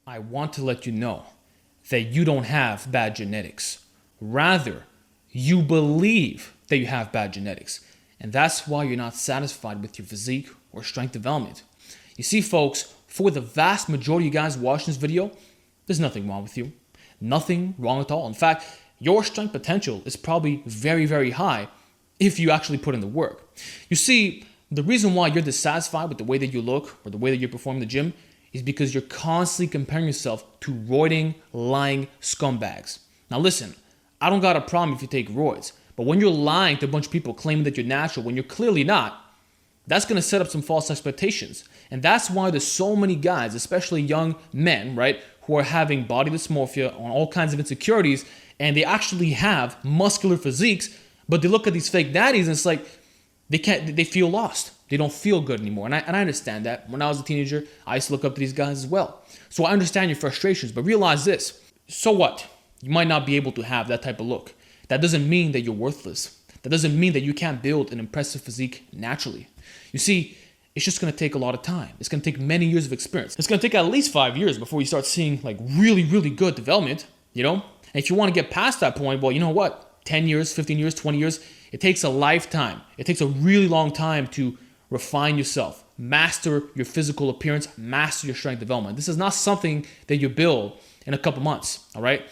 I want to let you know that you don't have bad genetics. Rather, you believe that you have bad genetics. And that's why you're not satisfied with your physique or strength development. You see, folks, for the vast majority of you guys watching this video, there's nothing wrong with you. Nothing wrong at all. In fact, your strength potential is probably very, very high if you actually put in the work. You see, the reason why you're dissatisfied with the way that you look or the way that you perform in the gym is because you're constantly comparing yourself to roiding, lying scumbags. Now listen, I don't got a problem if you take roids, but when you're lying to a bunch of people claiming that you're natural when you're clearly not, that's going to set up some false expectations. And that's why there's so many guys, especially young men, right, who are having body dysmorphia on all kinds of insecurities, and they actually have muscular physiques, but they look at these fake daddies and it's like they feel lost. They don't feel good anymore. And I understand that. When I was a teenager, I used to look up to these guys as well. So I understand your frustrations, but realize this. So what? You might not be able to have that type of look. That doesn't mean that you're worthless. That doesn't mean that you can't build an impressive physique naturally. You see, it's just going to take a lot of time. It's going to take many years of experience. It's going to take at least 5 years before you start seeing like really, really good development, you know? And if you want to get past that point, well, you know what? 10 years, 15 years, 20 years, it takes a lifetime. It takes a really long time to refine yourself, master your physical appearance, master your strength development. This is not something that you build in a couple months, all right?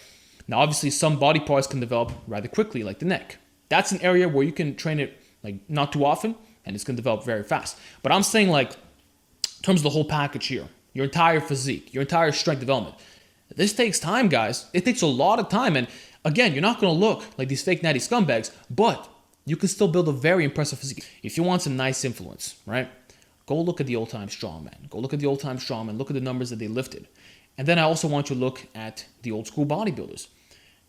Now, obviously, some body parts can develop rather quickly, like the neck. That's an area where you can train it like not too often, and it's going to develop very fast. But I'm saying like in terms of the whole package here, your entire physique, your entire strength development. This takes time, guys. It takes a lot of time. And again, you're not going to look like these fake natty scumbags, but you can still build a very impressive physique. If you want some nice influence, right? Go look at the old-time strongman. Go look at the old-time strongman. Look at the numbers that they lifted. And then I also want you to look at the old-school bodybuilders.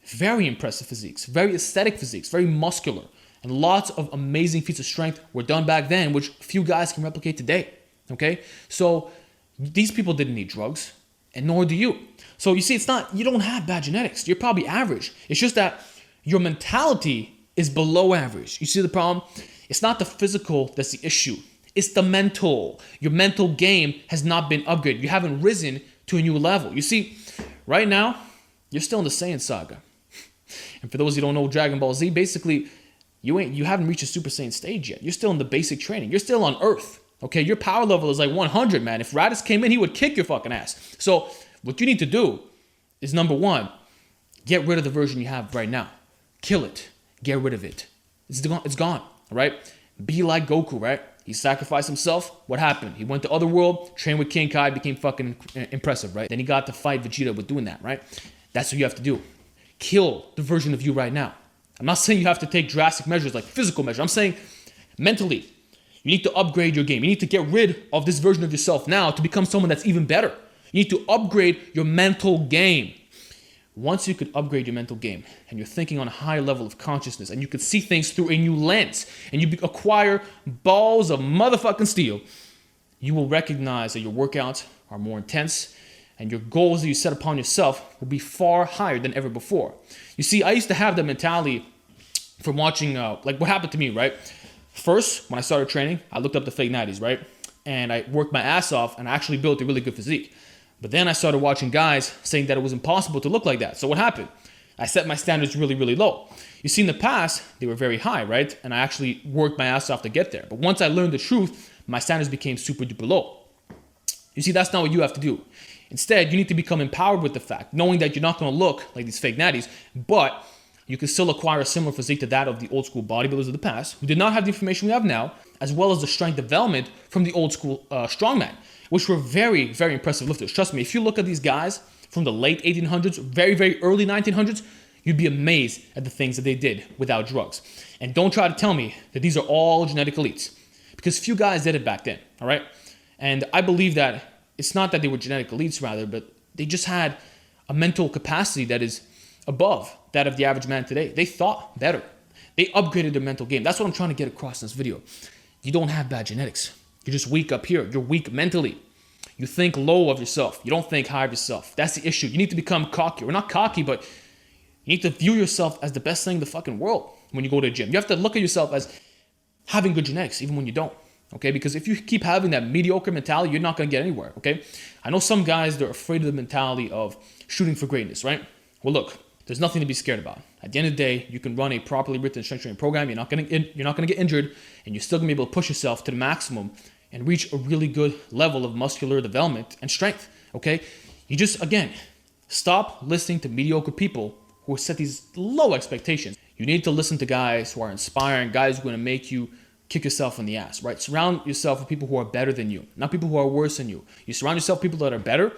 Very impressive physiques, very aesthetic physiques, very muscular. And lots of amazing feats of strength were done back then, which few guys can replicate today, okay? So these people didn't need drugs, and nor do you. So you see, it's not, you don't have bad genetics. You're probably average. It's just that your mentality is below average. You see the problem? It's not the physical that's the issue. It's the mental. Your mental game has not been upgraded. You haven't risen to a new level. You see, right now, you're still in the Saiyan saga. And for those who don't know Dragon Ball Z, basically, you haven't reached a Super Saiyan stage yet. You're still in the basic training. You're still on Earth. Okay, your power level is like 100, man. If Raditz came in, he would kick your fucking ass. So what you need to do is, number one, get rid of the version you have right now. Kill it. Get rid of it. It's gone, all right? Be like Goku, right? He sacrificed himself. What happened? He went to Otherworld, trained with King Kai, became fucking impressive, right? Then he got to fight Vegeta with doing that, right? That's what you have to do. Kill the version of you right now. I'm not saying you have to take drastic measures like physical measures. I'm saying mentally, you need to upgrade your game. You need to get rid of this version of yourself now to become someone that's even better. You need to upgrade your mental game. Once you could upgrade your mental game and you're thinking on a higher level of consciousness and you could see things through a new lens and you acquire balls of motherfucking steel, you will recognize that your workouts are more intense and your goals that you set upon yourself will be far higher than ever before. You see, I used to have the mentality from watching, like what happened to me, right? First, when I started training, I looked up the fake 90s, right? And I worked my ass off and I actually built a really good physique. But then I started watching guys saying that it was impossible to look like that. So what happened? I set my standards really, really low. You see, in the past, they were very high, right? And I actually worked my ass off to get there. But once I learned the truth, my standards became super duper low. You see, that's not what you have to do. Instead, you need to become empowered with the fact, knowing that you're not going to look like these fake natties, but you can still acquire a similar physique to that of the old school bodybuilders of the past, who did not have the information we have now, as well as the strength development from the old school strongman, which were very, very impressive lifters. Trust me, if you look at these guys from the late 1800s, very, very early 1900s, you'd be amazed at the things that they did without drugs. And don't try to tell me that these are all genetic elites, because few guys did it back then, all right? And I believe that it's not that they were genetic elites, rather, but they just had a mental capacity that is above that of the average man today. They thought better. They upgraded their mental game. That's what I'm trying to get across in this video. You don't have bad genetics. You're just weak up here. You're weak mentally. You think low of yourself. You don't think high of yourself. That's the issue. You need to become cocky. Or not cocky, but you need to view yourself as the best thing in the fucking world when you go to the gym. You have to look at yourself as having good genetics, even when you don't. okay? Because if you keep having that mediocre mentality, you're not going to get anywhere, okay? I know some guys, they're afraid of the mentality of shooting for greatness, right? Well, look, there's nothing to be scared about. At the end of the day, you can run a properly written strength training program. You're not going to get injured, and you're still going to be able to push yourself to the maximum and reach a really good level of muscular development and strength, okay? You just, again, stop listening to mediocre people who set these low expectations. You need to listen to guys who are inspiring, guys who are going to make you kick yourself in the ass, right? Surround yourself with people who are better than you, not people who are worse than you. You surround yourself with people that are better,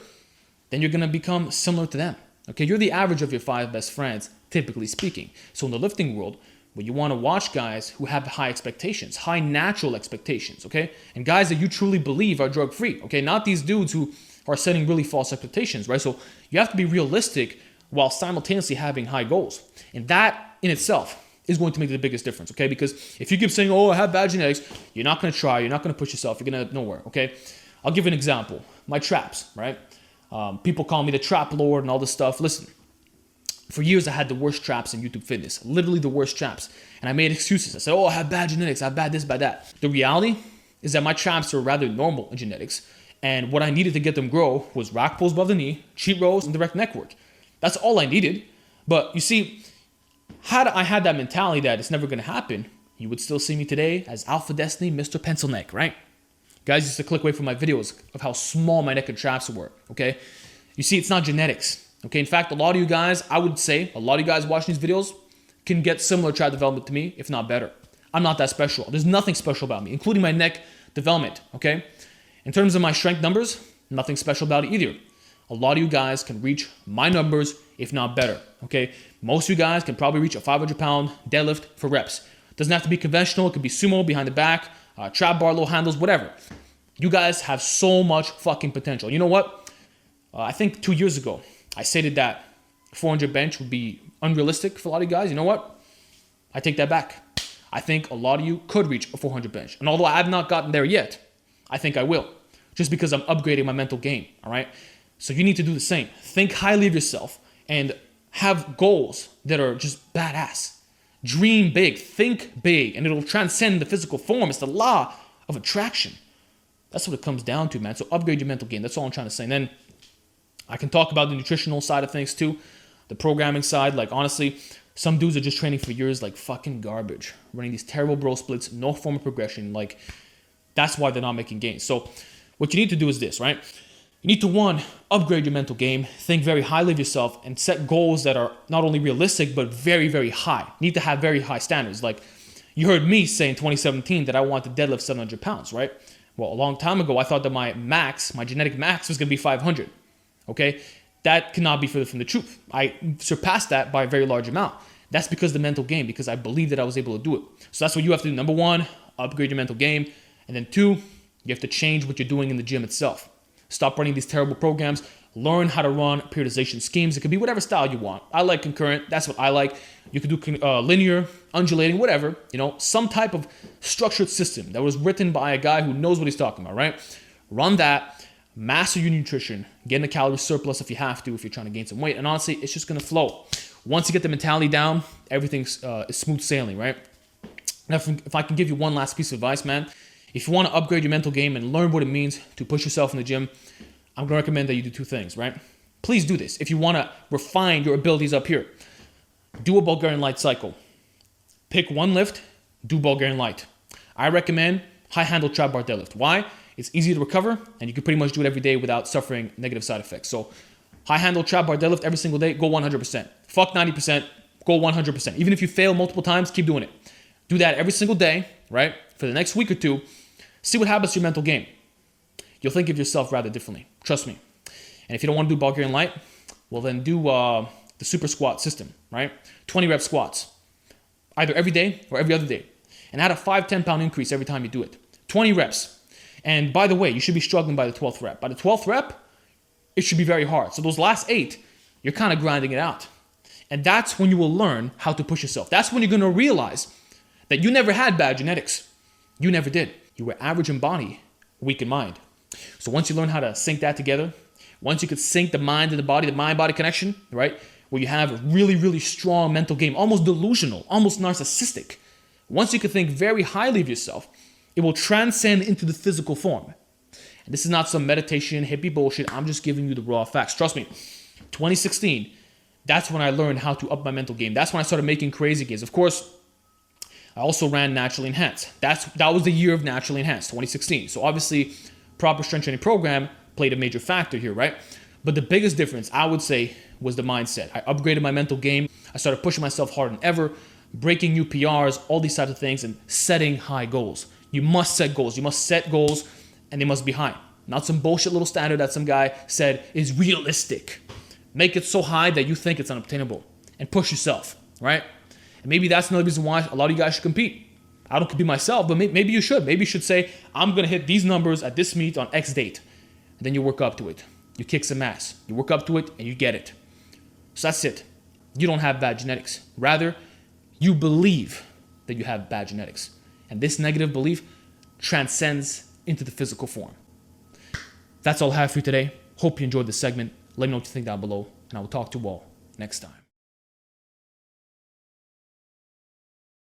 then you're going to become similar to them, okay? You're the average of your 5 best friends, typically speaking. So in the lifting world, well, you want to watch guys who have high expectations, high natural expectations, okay? And guys that you truly believe are drug-free, okay? Not these dudes who are setting really false expectations, right? So you have to be realistic while simultaneously having high goals. And that in itself is going to make the biggest difference, okay? Because if you keep saying, oh, I have bad genetics, you're not going to try, you're not going to push yourself, you're going to nowhere, okay? I'll give you an example. My traps, right? People call me the trap lord and all this stuff. Listen, for years I had the worst traps in YouTube fitness, literally the worst traps. And I made excuses. I said, oh, I have bad genetics, I have bad this, bad that. The reality is that my traps are rather normal in genetics. And what I needed to get them grow was rack pulls above the knee, cheat rows, and direct neck work. That's all I needed. But you see, had I had that mentality that it's never going to happen, you would still see me today as Alpha Destiny, Mr. Pencil Neck, right? Guys used to click away from my videos of how small my neck and traps were, okay? You see, it's not genetics, okay? In fact, a lot of you guys, I would say, a lot of you guys watching these videos can get similar trap development to me, if not better. I'm not that special. There's nothing special about me, including my neck development, okay? In terms of my strength numbers, nothing special about it either. A lot of you guys can reach my numbers, if not better, okay? Most of you guys can probably reach a 500-pound deadlift for reps. Doesn't have to be conventional. It could be sumo, behind the back, trap bar, low handles, whatever. You guys have so much fucking potential. You know what? I think 2 years ago, I stated that 400 bench would be unrealistic for a lot of you guys. You know what? I take that back. I think a lot of you could reach a 400 bench. And although I have not gotten there yet, I think I will. Just because I'm upgrading my mental game, all right? So you need to do the same. Think highly of yourself and have goals that are just badass. Dream big, think big, and it'll transcend the physical form. It's the law of attraction. That's what it comes down to, man. So upgrade your mental game. That's all I'm trying to say. And then I can talk about the nutritional side of things too. The programming side, like honestly, some dudes are just training for years like fucking garbage. Running these terrible bro splits, no form of progression. Like, that's why they're not making gains. So what you need to do is this, right? You need to, one, upgrade your mental game, think very highly of yourself, and set goals that are not only realistic, but very, very high. You need to have very high standards. Like, you heard me say in 2017 that I wanted to deadlift 700 pounds, right? Well, a long time ago, I thought that my max, my genetic max was going to be 500, okay? That cannot be further from the truth. I surpassed that by a very large amount. That's because of the mental game, because I believed that I was able to do it. So that's what you have to do. Number one, upgrade your mental game. And then two, you have to change what you're doing in the gym itself. Stop running these terrible programs. Learn how to run periodization schemes. It could be whatever style you want. I like concurrent. That's what I like. You could do linear, undulating, whatever. You know, some type of structured system that was written by a guy who knows what he's talking about, right? Run that. Master your nutrition. Get in a calorie surplus if you have to, if you're trying to gain some weight. And honestly, it's just going to flow. Once you get the mentality down, everything's smooth sailing, right? Now, if I can give you one last piece of advice, man, if you want to upgrade your mental game and learn what it means to push yourself in the gym, I'm going to recommend that you do two things, right? Please do this. If you want to refine your abilities up here, do a Bulgarian light cycle. Pick one lift, do Bulgarian light. I recommend high handle trap bar deadlift. Why? It's easy to recover, and you can pretty much do it every day without suffering negative side effects. So high handle trap bar deadlift every single day, go 100%. Fuck 90%, go 100%. Even if you fail multiple times, keep doing it. Do that every single day, right? For the next week or two. See what happens to your mental game. You'll think of yourself rather differently. Trust me. And if you don't want to do Bulgarian light, well then do the super squat system, right? 20 rep squats. Either every day or every other day. And add a 5-10 pound increase every time you do it. 20 reps. And by the way, you should be struggling by the 12th rep. By the 12th rep, it should be very hard. So those last 8, you're kind of grinding it out. And that's when you will learn how to push yourself. That's when you're going to realize that you never had bad genetics. You never did. You were average in body, weak in mind. So once you learn how to sync that together, once you could sync the mind and the body, the mind-body connection, right? Where you have a really, really strong mental game, almost delusional, almost narcissistic. Once you can think very highly of yourself It will transcend into the physical form. And this is not some meditation, hippie bullshit. I'm just giving you the raw facts. Trust me, 2016, that's when I learned how to up my mental game. That's when I started making crazy gains. Of course, I also ran Naturally Enhanced. That was the year of Naturally Enhanced, 2016. So obviously, proper strength training program played a major factor here, right? But the biggest difference, I would say, was the mindset. I upgraded my mental game. I started pushing myself harder than ever, breaking new PRs, all these types of things, and setting high goals. You must set goals. You must set goals, and they must be high. Not some bullshit little standard that some guy said is realistic. Make it so high that you think it's unobtainable, and push yourself, right? And maybe that's another reason why a lot of you guys should compete. I don't compete myself, but maybe you should. Maybe you should say, I'm going to hit these numbers at this meet on X date. And then you work up to it. You kick some ass. You work up to it, and you get it. So that's it. You don't have bad genetics. Rather, you believe that you have bad genetics. And this negative belief transcends into the physical form. That's all I have for you today. Hope you enjoyed this segment. Let me know what you think down below, and I will talk to you all next time.